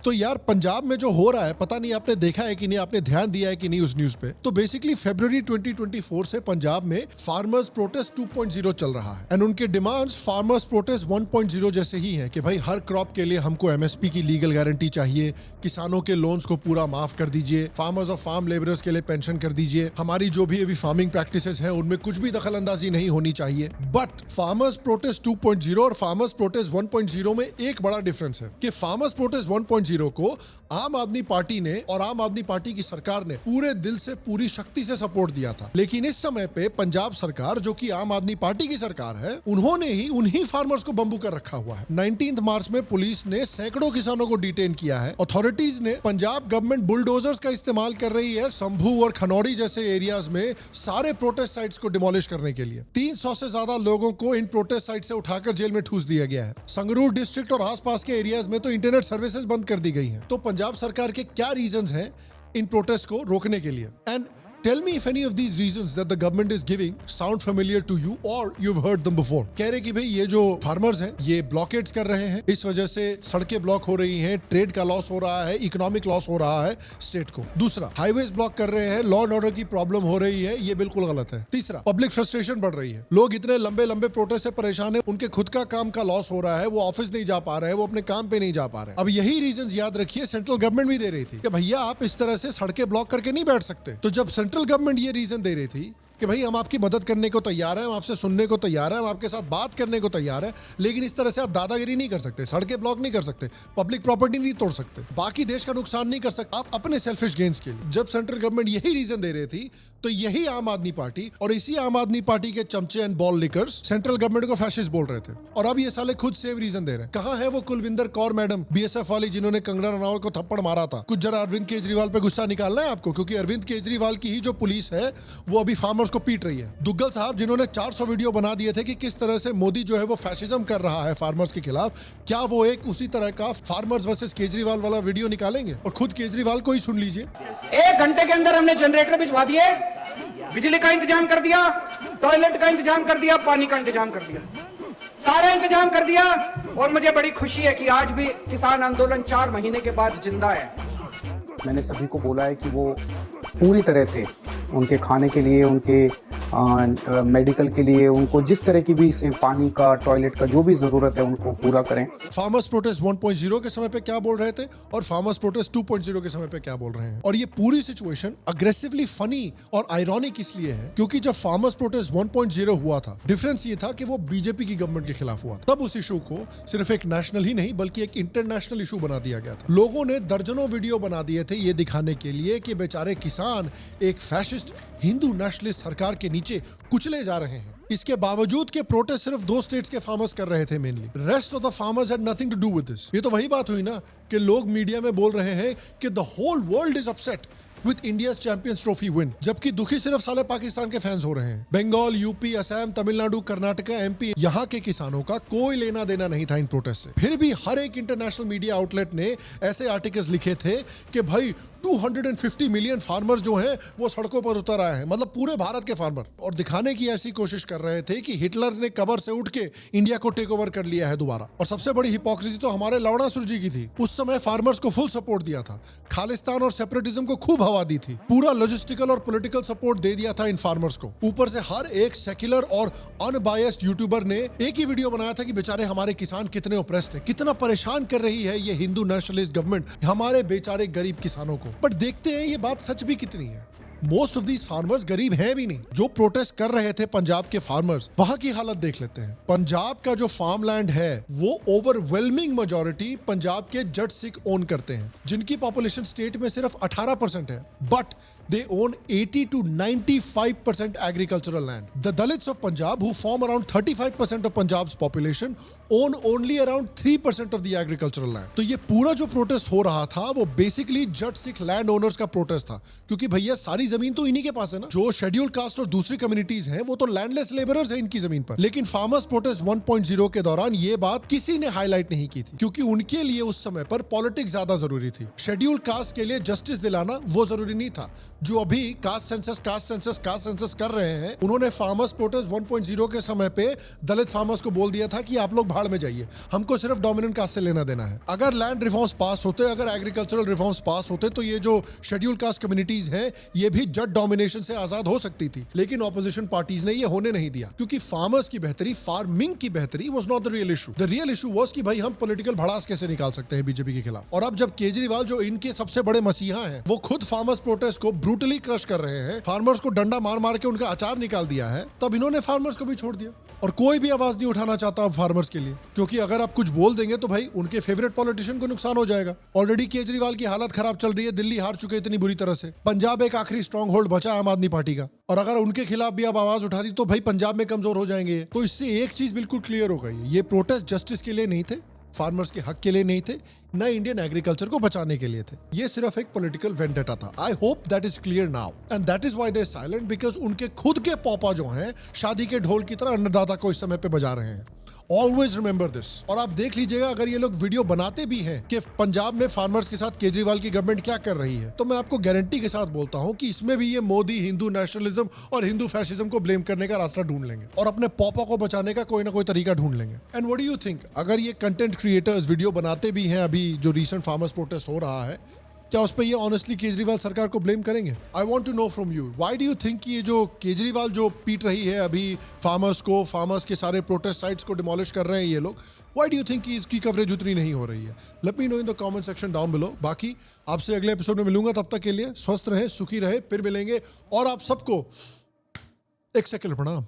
तो यार पंजाब में जो हो रहा है, पता नहीं आपने देखा है कि नहीं, आपने ध्यान दिया है कि नहीं उस न्यूज पे। तो बेसिकली फरवरी 2024 से पंजाब में फार्मर्स प्रोटेस्ट 2.0 चल रहा है एंड उनके डिमांड्स फार्मर्स प्रोटेस्ट 1.0 जैसे ही हैं कि भाई हर क्रॉप के लिए हमको एमएसपी की लीगल गारंटी चाहिए, किसानों के लोन्स को पूरा माफ कर दीजिए, फार्मर्स और फार्म लेबरर्स के लिए पेंशन कर दीजिए, हमारी जो भी अभी फार्मिंग प्रैक्टिसेस है उनमें कुछ भी दखल अंदाजी नहीं होनी चाहिए। बट फार्मर्स प्रोटेस्ट 2.0 और फार्मर्स प्रोटेस्ट 1.0 में एक बड़ा डिफरेंस है कि फार्मर्स प्रोटेस्ट 1.0 को आम आदमी पार्टी ने और आम आदमी पार्टी की सरकार ने पूरे दिल से पूरी शक्ति से सपोर्ट दिया था। लेकिन इस समय पे पंजाब सरकार, जो कि आम आदमी पार्टी की सरकार है, उन्होंने ही उन्हीं फार्मर्स को बंबू कर रखा हुआ है। 19 मार्च में पुलिस ने सैकड़ों किसानों को डिटेन किया है। अथॉरिटीज ने पंजाब गवर्नमेंट बुलडोजर्स का इस्तेमाल कर रही है संभू और खनौड़ी जैसे एरियाज में सारे प्रोटेस्ट साइट्स को डिमोलिश करने के लिए। 300 से ज्यादा लोगों को इन प्रोटेस्ट साइट से उठाकर जेल में ठूस दिया गया है। संगरूर डिस्ट्रिक्ट और आसपास के एरियाज में तो इंटरनेट सर्विसेज बंद कर दी गई हैं। तो पंजाब सरकार के क्या रीजंस हैं इन प्रोटेस्ट को रोकने के लिए? And tell me if any of these reasons that the government is giving sound familiar to you or you've heard them before. कह रहे कि भाई ये जो फार्मर्स हैं ये ब्लॉकेट्स कर रहे हैं, इस वजह से सड़कें ब्लॉक हो रही हैं, ट्रेड का लॉस हो रहा है, इकोनॉमिक लॉस हो रहा है स्टेट को। दूसरा, हाईवेज ब्लॉक कर रहे हैं, लॉ एंड ऑर्डर की प्रॉब्लम हो रही है, ये बिल्कुल गलत है। तीसरा, पब्लिक फ्रस्ट्रेशन बढ़ रही है, लोग इतने लंबे लंबे प्रोटेस्ट से परेशान है, उनके खुद का काम का लॉस हो रहा है, वो ऑफिस नहीं जा पा रहे हैं, वो अपने काम पे नहीं जा पा रहे हैं। अब यही रीजन याद रखिए सेंट्रल गवर्नमेंट भी दे रही थी कि भैया आप इस तरह से सड़कें ब्लॉक करके नहीं बैठ सकते। तो जब सेंट्रल गवर्नमेंट ये रीजन दे रही थी कि भाई हम आपकी मदद करने को तैयार हैं, हम आपसे सुनने को तैयार हैं, हम आपके साथ बात करने को तैयार हैं, लेकिन इस तरह से आप दादागिरी नहीं कर सकते, सड़कें ब्लॉक नहीं कर सकते, पब्लिक प्रॉपर्टी नहीं तोड़ सकते, बाकी देश का नुकसान नहीं कर सकते आप अपने सेल्फिश गेन्स के लिए। जब सेंट्रल गवर्नमेंट यही रीजन दे रही थी तो यही आम आदमी पार्टी और इसी आम आदमी पार्टी के चमचे and ball liquors central government को फैशिस्ट बोल रहे थे। और अब ये साले खुद सेम रीजन दे रहे हैं। कहां है वो कुलविंदर कौर मैडम बीएसएफ वाली जिन्होंने कंगना रनावत को थप्पड़ मारा था? कुछ जरा अरविंद केजरीवाल पे गुस्सा निकालना है आपको, क्योंकि अरविंद केजरीवाल की ही जो पुलिस है वो अभी फार्मर्स को पीट रही है। दुग्गल साहब जिन्होंने 400 वीडियो बना दिए थे कि किस तरह से मोदी जो है वो फैशिज्म कर रहा है फार्मर्स के खिलाफ, क्या वो एक उसी तरह का फार्मर्स वर्सेस केजरीवाल वाला वीडियो निकालेंगे? और खुद केजरीवाल को ही सुन लीजिए। 1 घंटे के अंदर हमने जनरेटर भिजवा दिए, बिजली का इंतजाम कर दिया, टॉयलेट का इंतजाम कर दिया, पानी का इंतजाम कर दिया, सारा इंतजाम कर दिया। और मुझे बड़ी खुशी है कि आज भी किसान आंदोलन 4 महीने के बाद जिंदा है। मैंने सभी को बोला है कि वो पूरी तरह से उनके खाने के लिए, उनके मेडिकल के लिए, उनको जिस तरह की भी से पानी का, टॉयलेट का जो भी जरूरत है उनको पूरा करें। फार्मर्स प्रोटेस्ट 1.0 के समय पे क्या बोल रहे थे और फार्मर्स प्रोटेस्ट 2.0 के समय पे क्या बोल रहे हैं। और ये पूरी सिचुएशन अग्रेसिवली फनी और आयरॉनिक इसलिए है क्योंकि जब फार्मर्स प्रोटेस्ट 1.0 हुआ था, डिफरेंस ये था कि वो बीजेपी की गवर्नमेंट के खिलाफ हुआ था। तब उस इशू को सिर्फ एक नेशनल ही नहीं बल्कि एक इंटरनेशनल इशू बना दिया गया था। लोगों ने दर्जनों वीडियो बना दिए थे ये दिखाने के लिए कि बेचारे किसान एक फैशिस्ट हिंदू नेशनलिस्ट सरकार के नीचे कुचले जा रहे हैं। इसके बावजूद के प्रोटेस्ट सिर्फ 2 स्टेट्स के फार्मर्स कर रहे थे mainly, rest of the farmers had nothing to do with this. ये तो वही बात हुई ना कि लोग मीडिया में बोल रहे हैं कि the whole world is upset with India's Champions Trophy win, जबकि दुखी सिर्फ साले पाकिस्तान के फैंस हो रहे हैं। बंगाल, यूपी, असम, तमिलनाडु, कर्नाटका, एमपी, यहाँ के किसानों का कोई लेना देना नहीं था इन प्रोटेस्ट से। फिर भी हर एक इंटरनेशनल मीडिया आउटलेट ने ऐसे आर्टिकल्स लिखे थे कि भाई 250 मिलियन फार्मर जो हैं वो सड़कों पर उतर आए हैं, मतलब पूरे भारत के फार्मर। और दिखाने की ऐसी कोशिश कर रहे थे कि हिटलर ने कब्र से उठ के इंडिया को टेक ओवर कर लिया है दोबारा। और सबसे बड़ी हिपोक्रेसी तो हमारे लवणासुर जी की थी। उस समय फार्मर्स को फुल सपोर्ट दिया था, खालिस्तान और सेपरेटिज्म को खूब हवा दी थी, पूरा लॉजिस्टिकल और पॉलिटिकल सपोर्ट दे दिया था इन फार्मर्स को। ऊपर से हर एक सेक्युलर और अनबायस्ड यूट्यूबर ने एक ही वीडियो बनाया था कि बेचारे हमारे किसान कितने ओप्रेस्ड हैं, कितना परेशान कर रही है ये हिंदू नेशनलिस्ट गवर्नमेंट हमारे बेचारे गरीब किसानों को। बट देखते हैं ये बात सच भी कितनी है। मोस्ट ऑफ दीज फार्मर्स गरीब हैं भी नहीं। जो प्रोटेस्ट कर रहे थे पंजाब के फार्मर्स, वहां की हालत देख लेते हैं। पंजाब का जो फार्म लैंड है वो ओवरवेलमिंग मेजॉरिटी पंजाब के जट सिख ओन करते हैं, जिनकी पॉपुलेशन स्टेट में सिर्फ 18% है, but they own 80 to 95% agricultural land. The Dalits of Punjab, who form around 35% of Punjab's population, own only around 3% of the agricultural land. तो ये पूरा जो प्रोटेस्ट हो रहा था वो बेसिकली जट सिख लैंड ओनर्स का प्रोटेस्ट था, क्योंकि भैया सारी जमीन तो इन्हीं के पास है ना। जो शेड्यूल कास्ट और दूसरी कम्युनिटीज हैं वो तो लैंडलेस लेबरर्स हैं इनकी जमीन पर। लेकिन फार्मर्स प्रोटेस्ट 1.0 के दौरान ये बात किसी ने हाईलाइट नहीं की थी, क्योंकि उनके लिए उस समय पर पॉलिटिक्स ज्यादा जरूरी थी। शेड्यूल कास्ट के लिए जस्टिस दिलाना वो जरूरी नहीं था। जो अभी कास्ट सेंसस कर रहे हैं, उन्होंने फार्मर्स प्रोटेस्ट 1.0 के समय पे दलित फार्मर्स को बोल दिया था कि आप लोग भाड़ में जाइए, हमको सिर्फ डोमिनेंट कास्ट से लेना देना है। अगर लैंड रिफॉर्म्स पास होते, अगर एग्रीकल्चरल रिफॉर्म्स पास होते, तो ये जो शेड्यूल कास्ट कम्युनिटीज हैं ये भी जट डोमिनेशन से आजाद हो सकती थी। लेकिन ऑपोजिशन पार्टीज ने ये होने नहीं दिया, क्योंकि फार्मर्स की बेहतरी, फार्मिंग की बेहतरी was not the real issue. The real issue was कि भाई हम पॉलिटिकल भड़ास कैसे निकाल सकते हैं बीजेपी के खिलाफ। और अब जब केजरीवाल, जो इनके सबसे बड़े मसीहा हैं, वो खुद फार्मर्स प्रोटेस्ट को ब्रूटली क्रश कर रहे हैं, फार्मर्स को डंडा मार मार के उनका अचार निकाल दिया है, तब इन्होंने फार्मर्स को भी छोड़ दिया। और कोई भी आवाज नहीं उठाना चाहता अब फार्मर्स के लिए, क्योंकि अगर आप कुछ बोल देंगे तो भाई उनके फेवरेट पॉलिटिशियन को नुकसान हो जाएगा। ऑलरेडी केजरीवाल की हालत खराब चल रही है, दिल्ली हार चुके इतनी बुरी तरह से। पंजाब एक आखिरी स्ट्रॉन्ग होल्ड बचा आम आदमी पार्टी का, और अगर उनके खिलाफ भी अब आवाज उठा दी तो भाई पंजाब में कमजोर हो जाएंगे। तो इससे एक चीज बिल्कुल क्लियर हो गई, ये प्रोटेस्ट जस्टिस के लिए नहीं थे, फार्मर्स के हक के लिए नहीं थे, न इंडियन एग्रीकल्चर को बचाने के लिए थे। ये सिर्फ एक पॉलिटिकल वेंडेटा था। I hope that is clear now, and that is why they silent, because उनके खुद के पापा जो हैं शादी के ढोल की तरह अन्नदाता को इस समय पे बजा रहे हैं। Always remember this. और आप देख लीजिएगा, अगर ये लोग वीडियो बनाते भी हैं कि पंजाब में फार्मर्स के साथ केजरीवाल की गवर्नमेंट क्या कर रही है, तो मैं आपको गारंटी के साथ बोलता हूं कि इसमें भी ये मोदी हिंदू नेशनलिज्म और हिंदू फैशिज्म को ब्लेम करने का रास्ता ढूंढ लेंगे और अपने पापा को बचाने का कोई ना कोई तरीका ढूंढ लेंगे। And what do you think, अगर ये कंटेंट क्रिएटर्स वीडियो बनाते भी हैं, अभी जो रिसेंट फार्मर्स प्रोटेस्ट हो रहा है, क्या उस पर ये ऑनेस्टली केजरीवाल सरकार को ब्लेम करेंगे? I want to know from you, why do you think कि ये जो केजरीवाल जो पीट रही है अभी फार्मर्स को, फार्मर्स के सारे प्रोटेस्ट साइट्स को डिमोलिश कर रहे हैं ये लोग, व्हाई डू यू थिंक कि इसकी कवरेज उतनी नहीं हो रही है? Let me know in the comment section down below. बाकी आपसे अगले एपिसोड में मिलूंगा, तब तक के लिए स्वस्थ रहें, सुखी रहें, फिर मिलेंगे। और आप सबको एक सेकंड प्रणाम।